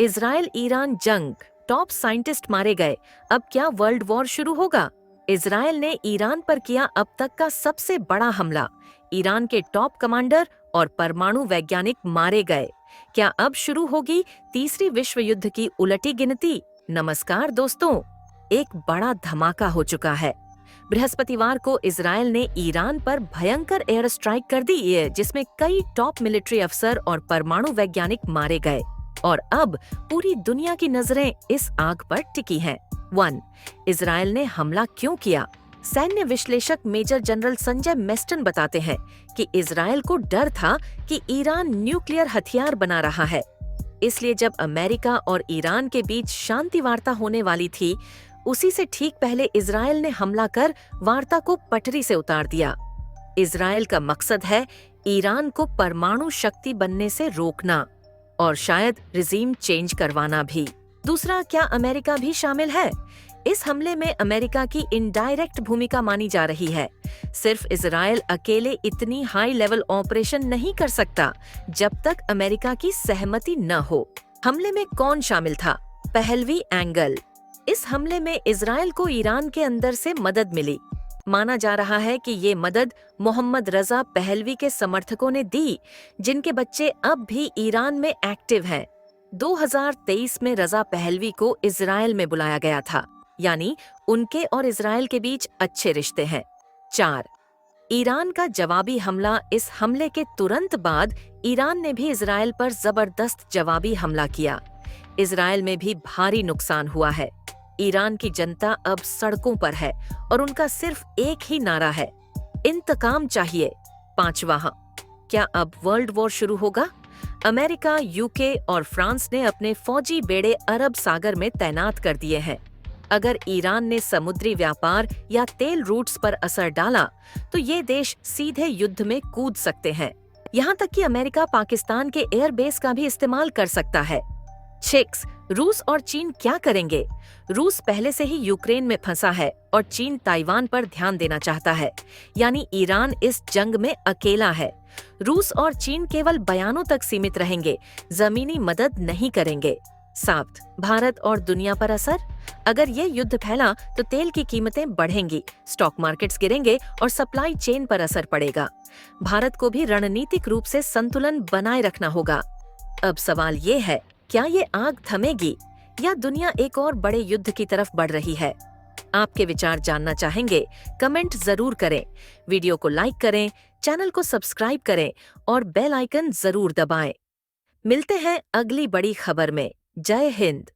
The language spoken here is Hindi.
इजराइल ईरान जंग, टॉप साइंटिस्ट मारे गए, अब क्या वर्ल्ड वॉर शुरू होगा? इजराइल ने ईरान पर किया अब तक का सबसे बड़ा हमला, ईरान के टॉप कमांडर और परमाणु वैज्ञानिक मारे गए। क्या अब शुरू होगी तीसरी विश्व युद्ध की उलटी गिनती? नमस्कार दोस्तों, एक बड़ा धमाका हो चुका है। बृहस्पतिवार को इजराइल ने ईरान पर भयंकर एयर स्ट्राइक कर दी है, जिसमें कई टॉप मिलिट्री अफसर और परमाणु वैज्ञानिक मारे गए। और अब पूरी दुनिया की नजरें इस आग पर टिकी हैं। 1. इजराइल ने हमला क्यों किया? सैन्य विश्लेषक मेजर जनरल संजय मेस्टन बताते हैं कि इजराइल को डर था कि ईरान न्यूक्लियर हथियार बना रहा है। इसलिए जब अमेरिका और ईरान के बीच शांति वार्ता होने वाली थी, उसी से ठीक पहले इजराइल ने हमला कर वार्ता को पटरी से उतार दिया। इजराइल का मकसद है ईरान को परमाणु शक्ति बनने से रोकना और शायद रिजीम चेंज करवाना भी। दूसरा, क्या अमेरिका भी शामिल है? इस हमले में अमेरिका की इनडायरेक्ट भूमिका मानी जा रही है। सिर्फ इजराइल अकेले इतनी हाई लेवल ऑपरेशन नहीं कर सकता जब तक अमेरिका की सहमति न हो। हमले में कौन शामिल था? Pahlavi angle. इस हमले में इजराइल को ईरान के अंदर से मदद मिली। माना जा रहा है कि ये मदद मोहम्मद रजा पहलवी के समर्थकों ने दी, जिनके बच्चे अब भी ईरान में एक्टिव हैं। 2023 में रजा पहलवी को इजराइल में बुलाया गया था, यानी उनके और इजराइल के बीच अच्छे रिश्ते हैं। 4. ईरान का जवाबी हमला। इस हमले के तुरंत बाद ईरान ने भी इजराइल पर जबरदस्त जवाबी हमला किया। इजराइल में भी भारी नुकसान हुआ है। ईरान की जनता अब सड़कों पर है और उनका सिर्फ एक ही नारा है, इंतकाम चाहिए। 5. क्या अब वर्ल्ड वॉर शुरू होगा? अमेरिका, यूके और फ्रांस ने अपने फौजी बेड़े अरब सागर में तैनात कर दिए हैं। अगर ईरान ने समुद्री व्यापार या तेल रूट्स पर असर डाला, तो ये देश सीधे युद्ध में कूद सकते हैं। यहाँ तक कि अमेरिका पाकिस्तान के एयरबेस का भी इस्तेमाल कर सकता है। 6. रूस और चीन क्या करेंगे? रूस पहले से ही यूक्रेन में फंसा है और चीन ताइवान पर ध्यान देना चाहता है, यानी ईरान इस जंग में अकेला है। रूस और चीन केवल बयानों तक सीमित रहेंगे, जमीनी मदद नहीं करेंगे। 7. भारत और दुनिया पर असर। अगर ये युद्ध फैला तो तेल की कीमतें बढ़ेंगी, स्टॉक मार्केट्स गिरेंगे और सप्लाई चेन पर असर पड़ेगा। भारत को भी रणनीतिक रूप से संतुलन बनाए रखना होगा। अब सवाल ये है, क्या ये आग थमेगी या दुनिया एक और बड़े युद्ध की तरफ बढ़ रही है? आपके विचार जानना चाहेंगे? कमेंट जरूर करें, वीडियो को लाइक करें, चैनल को सब्सक्राइब करें और बेल आइकन जरूर दबाएं। मिलते हैं अगली बड़ी खबर में। जय हिंद।